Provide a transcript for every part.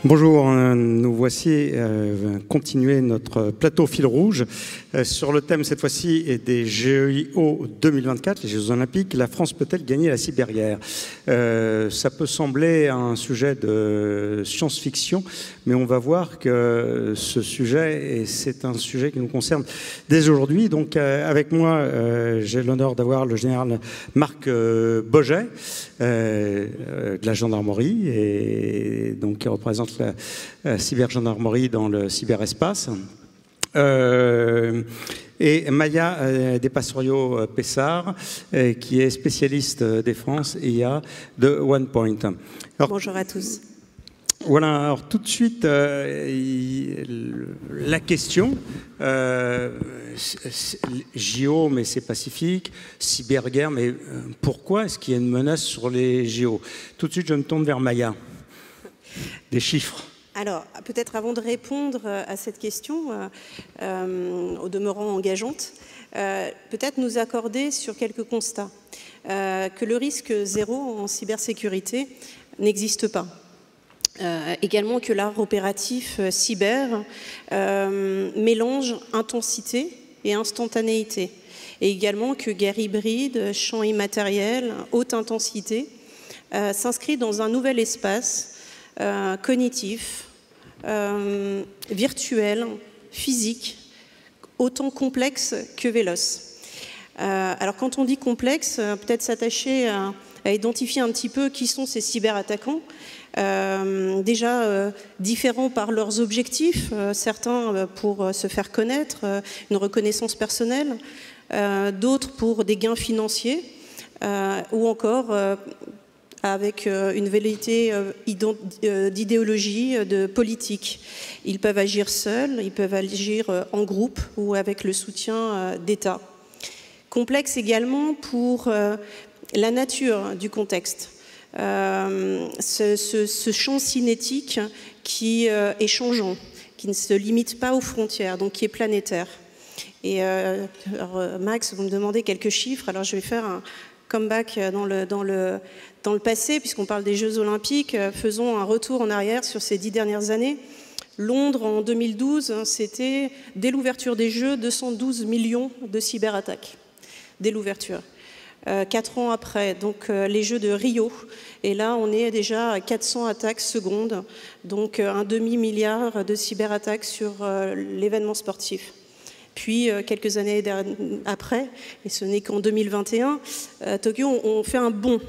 Bonjour, nous voici continuer notre plateau fil rouge sur le thème cette fois-ci des JO 2024, les Jeux Olympiques. La France peut-elle gagner la cyberguerre? Ça peut sembler un sujet de science-fiction, mais on va voir que ce sujet, et c'est un sujet qui nous concerne dès aujourd'hui. Donc avec moi, j'ai l'honneur d'avoir le général Marc Boget de la gendarmerie, et donc qui représente la cybergendarmerie dans le cyberespace. Et Maya Despassorio-Pessard, qui est spécialiste défense IA de OnePoint. Alors, bonjour à tous. Voilà, alors tout de suite, la question, JO, mais c'est pacifique, cyberguerre, mais pourquoi est-ce qu'il y a une menace sur les JO? Tout de suite, je me tourne vers Maya. Des chiffres. Alors, peut-être avant de répondre à cette question, au demeurant engageante, peut-être nous accorder sur quelques constats. Que le risque zéro en cybersécurité n'existe pas. Également que l'art opératif cyber mélange intensité et instantanéité. Et également que guerre hybride, champ immatériel, haute intensité s'inscrit dans un nouvel espace cognitif, virtuel, physique, autant complexe que véloce. Alors quand on dit complexe, peut-être s'attacher à identifier un petit peu qui sont ces cyberattaquants. Déjà différents par leurs objectifs, certains pour se faire connaître, une reconnaissance personnelle, d'autres pour des gains financiers, ou encore avec une velléité d'idéologie, de politique. Ils peuvent agir seuls, ils peuvent agir en groupe ou avec le soutien d'État. Complexe également pour la nature du contexte. Ce champ cinétique qui est changeant, qui ne se limite pas aux frontières, donc qui est planétaire. Et alors, Max, vous me demandez quelques chiffres, alors je vais faire un comeback dans le passé, puisqu'on parle des Jeux Olympiques. Faisons un retour en arrière sur ces 10 dernières années. Londres, en 2012, c'était, dès l'ouverture des Jeux, 212 millions de cyberattaques. Dès l'ouverture. 4 ans après, donc les Jeux de Rio. Et là, on est déjà à 400 attaques secondes, donc un demi-milliard de cyberattaques sur l'événement sportif. Puis, quelques années après, et ce n'est qu'en 2021, Tokyo, on fait un bond.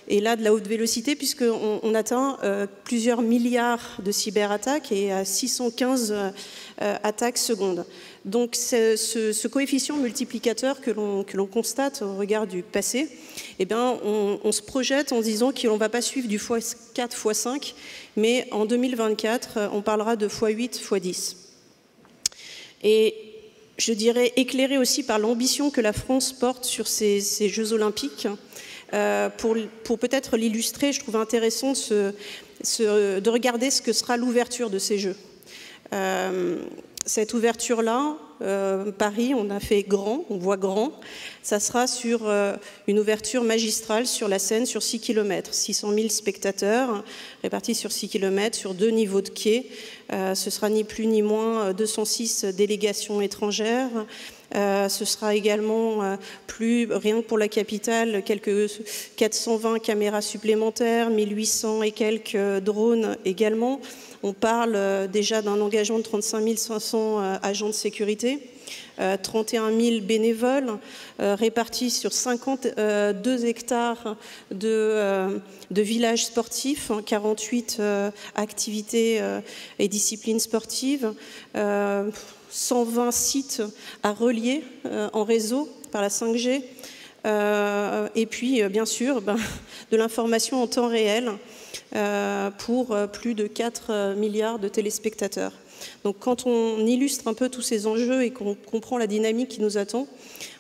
Et là, de la haute vélocité, puisqu'on atteint plusieurs milliards de cyberattaques et à 615 attaques secondes. Donc, ce coefficient multiplicateur que l'on constate au regard du passé, eh bien, on se projette en disant qu'on ne va pas suivre du x4, x5, mais en 2024, on parlera de x8, x10. Et je dirais éclairé aussi par l'ambition que la France porte sur ces Jeux Olympiques. Pour peut-être l'illustrer, je trouve intéressant de regarder ce que sera l'ouverture de ces Jeux. Cette ouverture-là, Paris, on a fait grand, on voit grand. Ça sera sur une ouverture magistrale sur la Seine sur 6 km. 600 000 spectateurs répartis sur 6 km, sur 2 niveaux de quai. Ce sera ni plus ni moins 206 délégations étrangères. Ce sera également rien que pour la capitale, quelques 420 caméras supplémentaires, 1800 et quelques drones également. On parle déjà d'un engagement de 35 500 agents de sécurité, 31 000 bénévoles répartis sur 52 hectares de villages sportifs, 48 activités et disciplines sportives, 120 sites à relier en réseau par la 5G, et puis bien sûr de l'information en temps réel pour plus de 4 milliards de téléspectateurs. Donc quand on illustre un peu tous ces enjeux et qu'on comprend la dynamique qui nous attend,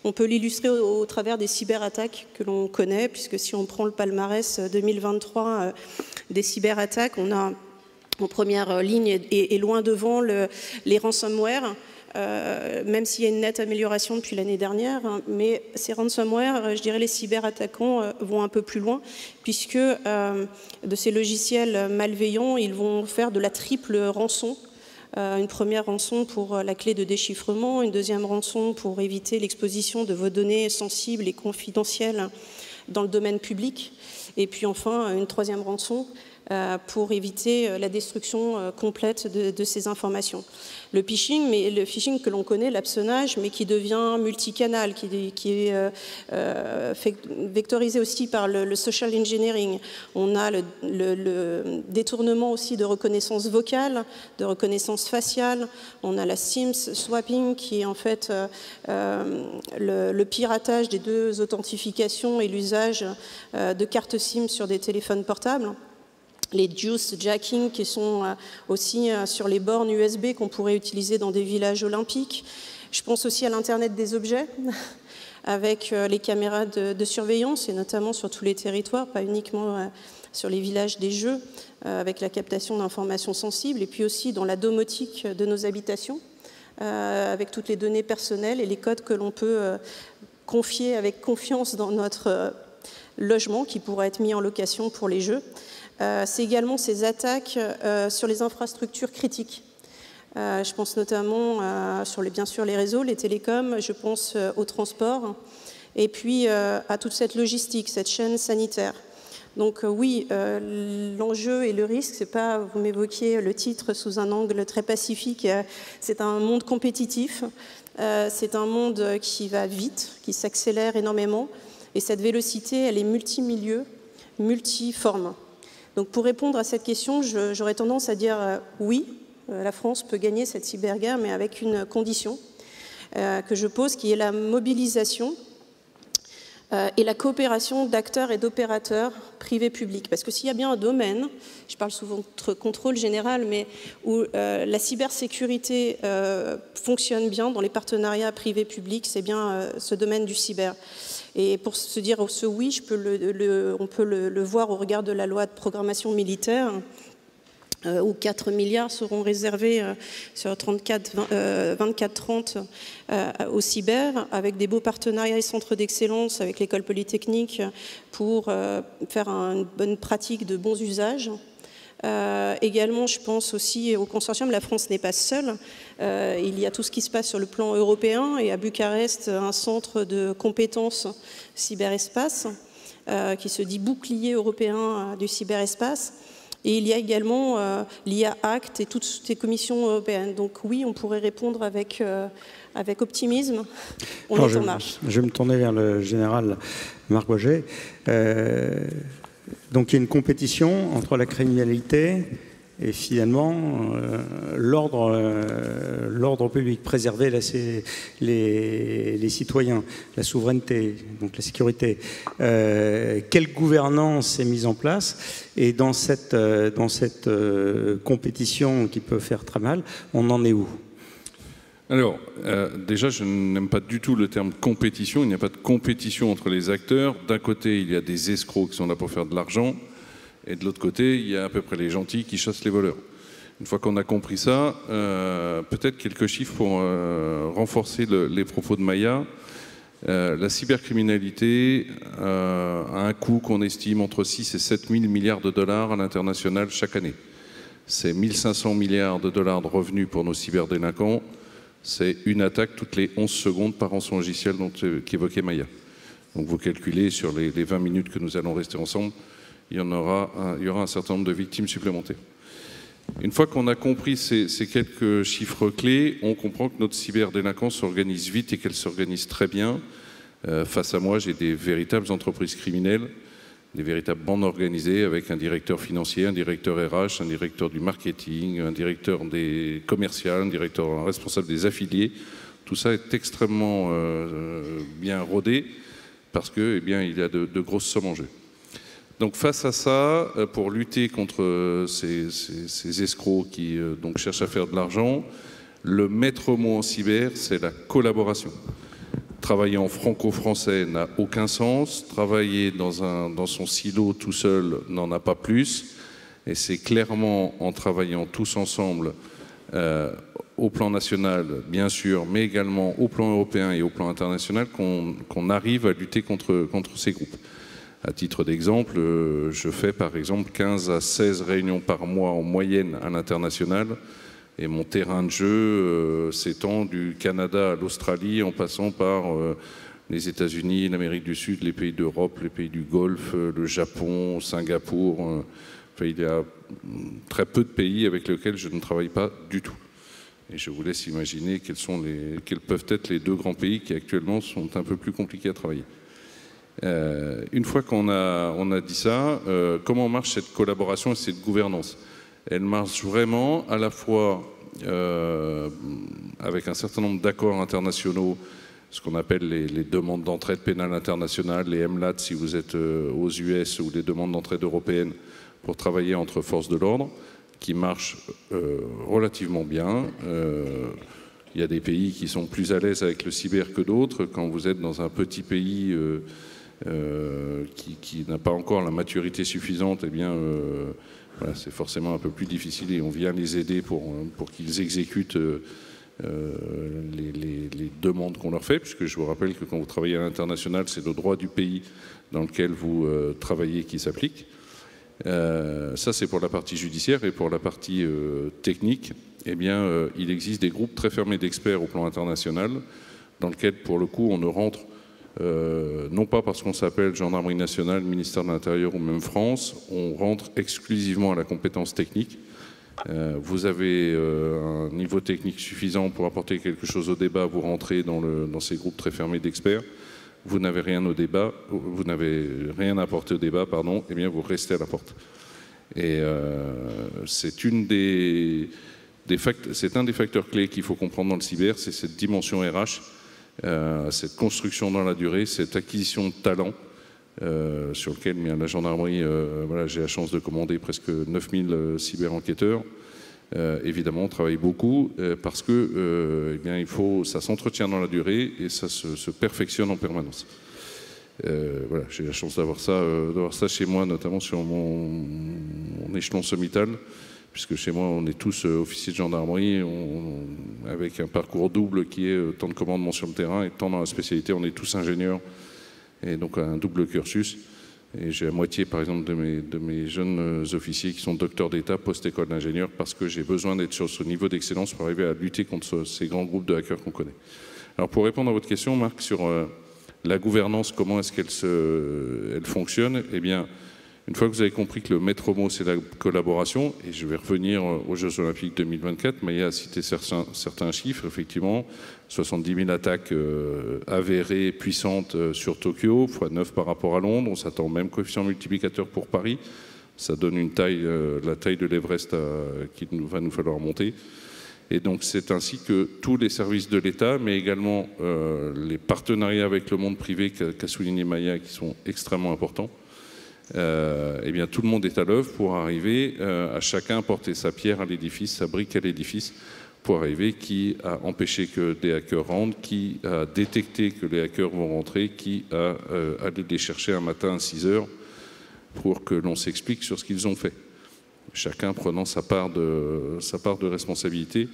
on peut l'illustrer au travers des cyberattaques que l'on connaît, puisque si on prend le palmarès 2023 des cyberattaques, on a en première ligne et loin devant les ransomware, même s'il y a une nette amélioration depuis l'année dernière, hein, mais ces ransomware, je dirais les cyberattaquants vont un peu plus loin, puisque de ces logiciels malveillants, ils vont faire de la triple rançon. Une première rançon pour la clé de déchiffrement, une deuxième rançon pour éviter l'exposition de vos données sensibles et confidentielles dans le domaine public, et puis enfin une troisième rançon pour éviter la destruction complète de ces informations. Le phishing, mais le phishing que l'on connaît, l'hameçonnage, mais qui devient multicanal, qui est vectorisé aussi par le social engineering. On a le détournement aussi de reconnaissance vocale, de reconnaissance faciale. On a la SIMS swapping, qui est en fait le piratage des deux authentifications et l'usage de cartes SIM sur des téléphones portables. Les juice jacking qui sont aussi sur les bornes USB qu'on pourrait utiliser dans des villages olympiques. Je pense aussi à l'Internet des objets avec les caméras de surveillance et notamment sur tous les territoires, pas uniquement sur les villages des jeux, avec la captation d'informations sensibles et puis aussi dans la domotique de nos habitations, avec toutes les données personnelles et les codes que l'on peut confier avec confiance dans notre logement qui pourra être mis en location pour les jeux. C'est également ces attaques sur les infrastructures critiques. Je pense notamment sur bien sûr les réseaux, les télécoms, je pense au transport et puis à toute cette logistique, cette chaîne sanitaire. Donc oui, l'enjeu et le risque, c'est pas, vous m'évoquiez le titre sous un angle très pacifique, c'est un monde compétitif, c'est un monde qui va vite, qui s'accélère énormément et cette vélocité, elle est multimilieu, multiforme. Donc pour répondre à cette question, j'aurais tendance à dire oui, la France peut gagner cette cyberguerre, mais avec une condition que je pose, qui est la mobilisation et la coopération d'acteurs et d'opérateurs privés-publics. Parce que s'il y a bien un domaine, je parle souvent de contrôle général, mais où la cybersécurité fonctionne bien dans les partenariats privés-publics, c'est bien ce domaine du cyber. Et pour se dire ce oui, on peut le voir au regard de la loi de programmation militaire, où 4 milliards seront réservés sur 24-30 au cyber, avec des beaux partenariats et centres d'excellence avec l'école polytechnique pour faire une bonne pratique de bons usages. Également, je pense aussi au consortium, la France n'est pas seule. Il y a tout ce qui se passe sur le plan européen et à Bucarest, un centre de compétences cyberespace qui se dit bouclier européen du cyberespace. Et il y a également l'IA Act et toutes ces commissions européennes. Donc oui, on pourrait répondre avec optimisme. On est en marche. Je vais me tourner vers le général Marc Boget. Donc il y a une compétition entre la criminalité et finalement l'ordre public, préserver les citoyens, la souveraineté, donc la sécurité. Quelle gouvernance est mise en place? Et dans cette compétition qui peut faire très mal, on en est où? Alors, déjà, je n'aime pas du tout le terme compétition. Il n'y a pas de compétition entre les acteurs. D'un côté, il y a des escrocs qui sont là pour faire de l'argent. Et de l'autre côté, il y a à peu près les gentils qui chassent les voleurs. Une fois qu'on a compris ça, peut-être quelques chiffres pour renforcer les propos de Maya. La cybercriminalité a un coût qu'on estime entre 6 et 7 000 milliards de dollars à l'international chaque année. C'est 1 500 milliards de dollars de revenus pour nos cyberdélinquants. C'est une attaque toutes les 11 secondes par rançon logiciel qu'évoquait Maya. Donc vous calculez sur les 20 minutes que nous allons rester ensemble, il y aura un certain nombre de victimes supplémentaires. Une fois qu'on a compris ces quelques chiffres clés, on comprend que notre cyberdélinquance s'organise vite et qu'elle s'organise très bien. Face à moi, j'ai des véritables entreprises criminelles, des véritables bandes organisées avec un directeur financier, un directeur RH, un directeur du marketing, un directeur des commerciales, un responsable des affiliés. Tout ça est extrêmement bien rodé parce que, il y a de grosses sommes en jeu. Donc face à ça, pour lutter contre ces escrocs qui donc cherchent à faire de l'argent, le maître mot en cyber, c'est la collaboration. Travailler en franco-français n'a aucun sens. Travailler dans son silo tout seul n'en a pas plus. Et c'est clairement en travaillant tous ensemble au plan national, bien sûr, mais également au plan européen et au plan international, qu'on arrive à lutter contre ces groupes. À titre d'exemple, je fais par exemple 15 à 16 réunions par mois en moyenne à l'international, et mon terrain de jeu s'étend du Canada à l'Australie, en passant par les États-Unis, l'Amérique du Sud, les pays d'Europe, les pays du Golfe, le Japon, Singapour. Enfin, il y a très peu de pays avec lesquels je ne travaille pas du tout. Et je vous laisse imaginer quels peuvent être les 2 grands pays qui actuellement sont un peu plus compliqués à travailler. Une fois qu'on a dit ça, comment marche cette collaboration et cette gouvernance? Elle marche vraiment à la fois avec un certain nombre d'accords internationaux, ce qu'on appelle les demandes d'entraide pénale internationale, les MLAT si vous êtes aux US, ou les demandes d'entraide européennes pour travailler entre forces de l'ordre, qui marchent relativement bien. Il y a des pays qui sont plus à l'aise avec le cyber que d'autres. Quand vous êtes dans un petit pays qui n'a pas encore la maturité suffisante, eh bien, voilà, c'est forcément un peu plus difficile, et on vient les aider pour qu'ils exécutent les demandes qu'on leur fait, puisque je vous rappelle que quand vous travaillez à l'international, c'est le droit du pays dans lequel vous travaillez qui s'applique. Ça, c'est pour la partie judiciaire. Et pour la partie technique, eh bien, il existe des groupes très fermés d'experts au plan international, dans lesquels, pour le coup, on ne rentre non pas parce qu'on s'appelle Gendarmerie nationale, ministère de l'Intérieur ou même France, on rentre exclusivement à la compétence technique. Vous avez un niveau technique suffisant pour apporter quelque chose au débat, vous rentrez dans ces groupes très fermés d'experts. Vous n'avez rien au débat, vous n'avez rien à apporter au débat, pardon, eh bien vous restez à la porte. Et c'est un des facteurs clés qu'il faut comprendre dans le cyber, c'est cette dimension RH, cette construction dans la durée, cette acquisition de talent, sur lequel la gendarmerie, voilà, j'ai la chance de commander presque 9000 cyber-enquêteurs. Évidemment, on travaille beaucoup parce que eh bien, ça s'entretient dans la durée et ça se perfectionne en permanence. Voilà, j'ai la chance d'avoir ça chez moi, notamment sur mon échelon sommital, puisque chez moi, on est tous officiers de gendarmerie, avec un parcours double qui est temps de commandement sur le terrain et temps dans la spécialité, on est tous ingénieurs, et donc un double cursus. Et j'ai la moitié, par exemple, de mes jeunes officiers qui sont docteurs d'État post-école d'ingénieur, parce que j'ai besoin d'être sur ce niveau d'excellence pour arriver à lutter contre ces grands groupes de hackers qu'on connaît. Alors, pour répondre à votre question, Marc, sur la gouvernance, comment est-ce qu'elle fonctionne? Eh bien, une fois que vous avez compris que le maître mot, c'est la collaboration, et je vais revenir aux Jeux Olympiques 2024, Maya a cité certains chiffres, effectivement, 70 000 attaques avérées, puissantes sur Tokyo, x9 par rapport à Londres, on s'attend au même coefficient multiplicateur pour Paris, ça donne une taille, la taille de l'Everest qu'il va nous falloir monter. Et donc c'est ainsi que tous les services de l'État, mais également les partenariats avec le monde privé qu'a souligné Maya, qui sont extrêmement importants, eh bien, tout le monde est à l'œuvre pour arriver à chacun porter sa pierre à l'édifice, sa brique à l'édifice, pour arriver qui a empêché que des hackers rentrent, qui a détecté que les hackers vont rentrer, qui a allé les chercher un matin à 6 heures pour que l'on s'explique sur ce qu'ils ont fait. Chacun prenant sa part de responsabilité.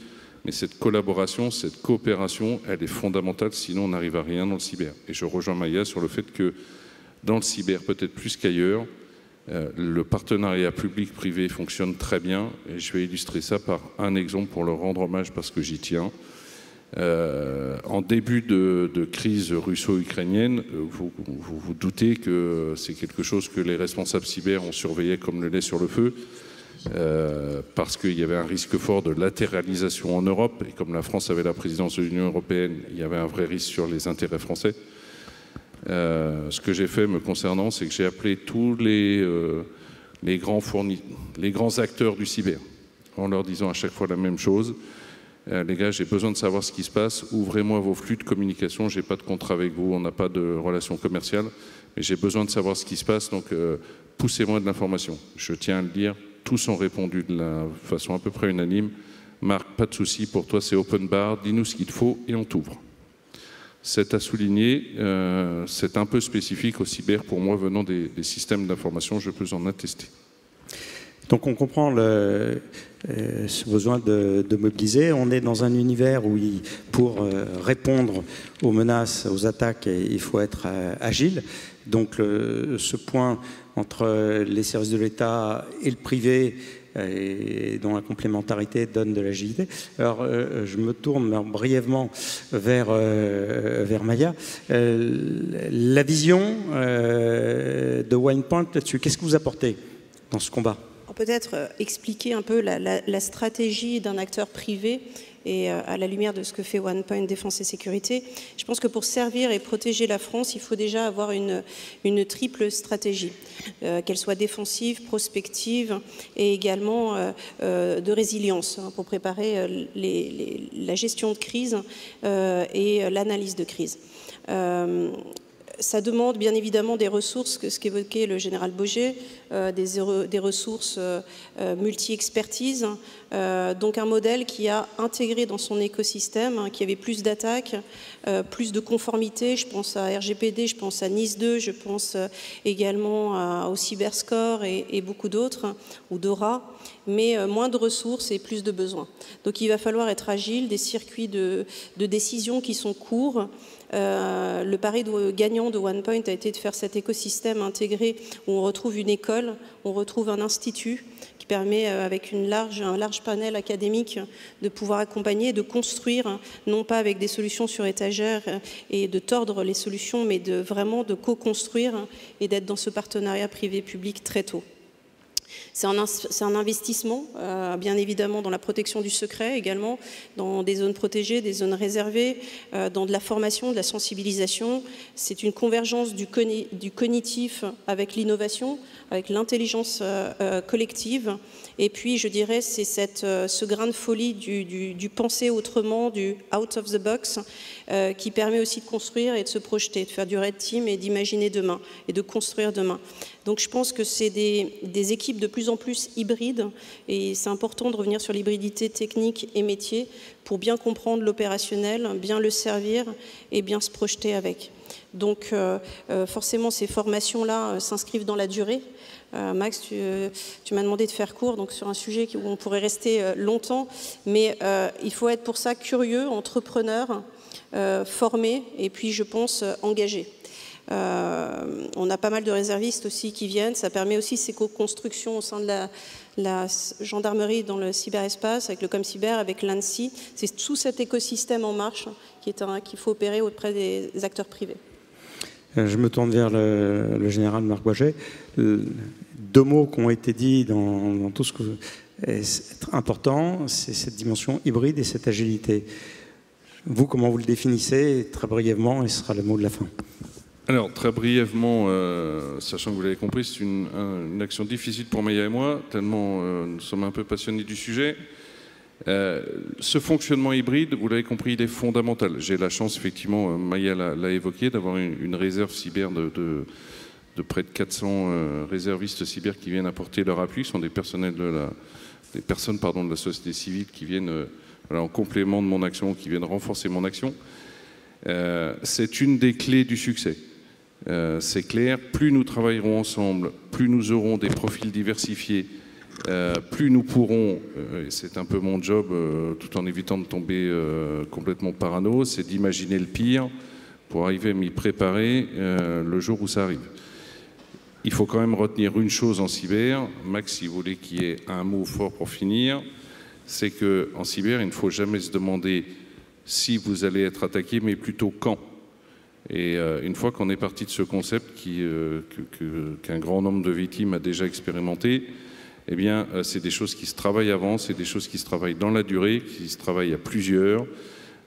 Mais cette collaboration, cette coopération, elle est fondamentale, sinon on n'arrive à rien dans le cyber. Et je rejoins Maya sur le fait que dans le cyber, peut-être plus qu'ailleurs, le partenariat public-privé fonctionne très bien. Et je vais illustrer ça par un exemple pour leur rendre hommage parce que j'y tiens. En début de crise russo-ukrainienne, vous vous doutez que c'est quelque chose que les responsables cyber ont surveillé comme le lait sur le feu, parce qu'il y avait un risque fort de latéralisation en Europe. Et comme la France avait la présidence de l'Union européenne, il y avait un vrai risque sur les intérêts français. Ce que j'ai fait me concernant, c'est que j'ai appelé tous les grands acteurs du cyber, en leur disant à chaque fois la même chose. Les gars, j'ai besoin de savoir ce qui se passe, ouvrez-moi vos flux de communication, j'ai pas de contrat avec vous, on n'a pas de relation commerciale, mais j'ai besoin de savoir ce qui se passe, donc poussez-moi de l'information. Je tiens à le dire, tous ont répondu de la façon à peu près unanime. Marc, pas de souci, pour toi c'est open bar, dis-nous ce qu'il faut et on t'ouvre. C'est à souligner, c'est un peu spécifique au cyber pour moi venant des systèmes d'information, je peux en attester. Donc on comprend ce besoin de mobiliser. On est dans un univers où, pour répondre aux menaces, aux attaques, il faut être agile. Donc ce point entre les services de l'État et le privé, et dont la complémentarité donne de l'agilité. Alors, je me tourne brièvement vers Maya. La vision de WinePoint là-dessus, qu'est-ce que vous apportez dans ce combat? Peut-être expliquer un peu la stratégie d'un acteur privé et à la lumière de ce que fait WinePoint Défense et Sécurité. Je pense que pour servir et protéger la France, il faut déjà avoir une triple stratégie, qu'elle soit défensive, prospective et également de résilience, pour préparer la gestion de crise et l'analyse de crise. Ça demande bien évidemment des ressources, ce qu'évoquait le général Boger, des ressources multi-expertise, donc un modèle qui a intégré dans son écosystème, qui avait plus d'attaques, plus de conformité, je pense à RGPD, je pense à NIS 2, je pense également au Cyberscore et beaucoup d'autres, ou DORA, mais moins de ressources et plus de besoins. Donc il va falloir être agile, des circuits de décision qui sont courts. Le pari gagnant de WinePoint a été de faire cet écosystème intégré où on retrouve une école, on retrouve un institut qui permet, avec un large panel académique, de pouvoir accompagner, de construire, non pas avec des solutions sur étagère et de tordre les solutions, mais vraiment de co-construire et d'être dans ce partenariat privé-public très tôt. C'est un investissement, bien évidemment, dans la protection du secret également, dans des zones protégées, des zones réservées, dans de la formation, de la sensibilisation. C'est une convergence du cognitif avec l'innovation, avec l'intelligence collective. Et puis, je dirais, c'est ce grain de folie du penser autrement, du out of the box, qui permet aussi de construire et de se projeter, de faire du red team et d'imaginer demain et de construire demain. Donc je pense que c'est des équipes de plus en plus hybrides et c'est important de revenir sur l'hybridité technique et métier pour bien comprendre l'opérationnel, bien le servir et bien se projeter avec. Donc forcément ces formations-là s'inscrivent dans la durée. Max, tu m'as demandé de faire court donc sur un sujet où on pourrait rester longtemps, mais il faut être pour ça curieux, entrepreneur, formé et puis je pense engagé. On a pas mal de réservistes aussi qui viennent, ça permet aussi ces co-constructions au sein de la gendarmerie dans le cyberespace, avec le ComCyber, avec l'ANSSI. C'est tout cet écosystème en marche qu'il faut opérer auprès des acteurs privés. Je me tourne vers le général Marc Boger. Deux mots qui ont été dits dans tout ce que est important, c'est cette dimension hybride et cette agilité. Vous, comment vous le définissez? Très brièvement, et ce sera le mot de la fin. Alors, très brièvement, sachant que vous l'avez compris, c'est une action difficile pour Maya et moi, tellement nous sommes un peu passionnés du sujet. Ce fonctionnement hybride, vous l'avez compris, il est fondamental. J'ai la chance, effectivement, Maya l'a évoqué, d'avoir une réserve cyber de près de 400 réservistes cyber qui viennent apporter leur appui. Ce sont des personnes de la société civile qui viennent en complément de mon action, qui viennent renforcer mon action. C'est une des clés du succès. C'est clair, plus nous travaillerons ensemble, plus nous aurons des profils diversifiés, plus nous pourrons, et c'est un peu mon job, tout en évitant de tomber complètement parano, c'est d'imaginer le pire pour arriver à m'y préparer le jour où ça arrive. Il faut quand même retenir une chose en cyber, Max, si vous voulez qu'il y ait un mot fort pour finir, c'est qu'en cyber, il ne faut jamais se demander si vous allez être attaqué, mais plutôt quand. Et une fois qu'on est parti de ce concept qu'un grand nombre de victimes a déjà expérimenté, eh bien, c'est des choses qui se travaillent avant, c'est des choses qui se travaillent dans la durée, qui se travaillent à plusieurs,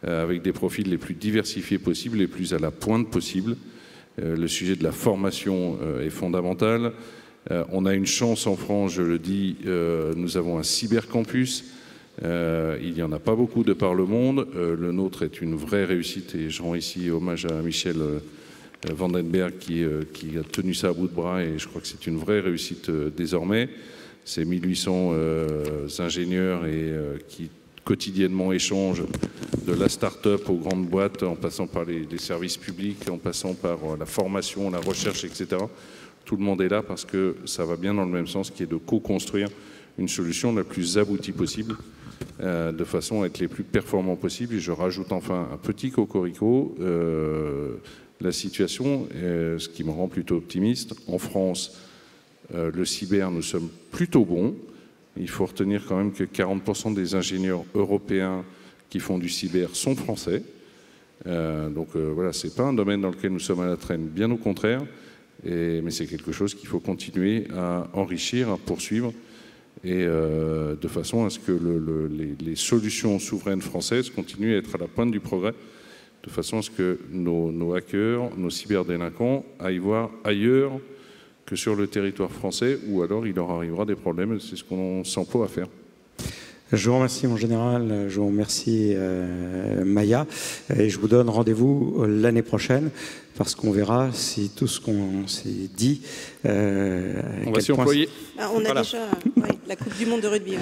avec des profils les plus diversifiés possibles, les plus à la pointe possible. Le sujet de la formation est fondamental. On a une chance en France, je le dis, nous avons un cybercampus. Il n'y en a pas beaucoup de par le monde. Le nôtre est une vraie réussite et je rends ici hommage à Michel Vandenberg qui a tenu ça à bout de bras et je crois que c'est une vraie réussite désormais. C'est 1800 ingénieurs qui quotidiennement échangent de la start-up aux grandes boîtes en passant par les services publics, en passant par la formation, la recherche, etc. Tout le monde est là parce que ça va bien dans le même sens qui est de co-construire une solution la plus aboutie possible, de façon à être les plus performants possible. Et je rajoute enfin un petit cocorico, la situation, ce qui me rend plutôt optimiste. En France, le cyber, nous sommes plutôt bons. Il faut retenir quand même que 40% des ingénieurs européens qui font du cyber sont français. Voilà, ce n'est pas un domaine dans lequel nous sommes à la traîne, bien au contraire, mais c'est quelque chose qu'il faut continuer à enrichir, à poursuivre, et de façon à ce que les solutions souveraines françaises continuent à être à la pointe du progrès, de façon à ce que nos hackers, nos cyberdélinquants aillent voir ailleurs que sur le territoire français, ou alors il leur arrivera des problèmes. C'est ce qu'on s'emploie à faire. Je vous remercie, mon général. Je vous remercie, Maya. Et je vous donne rendez-vous l'année prochaine, parce qu'on verra si tout ce qu'on s'est dit... on va s'y employer. On a déjà la Coupe du Monde de rugby.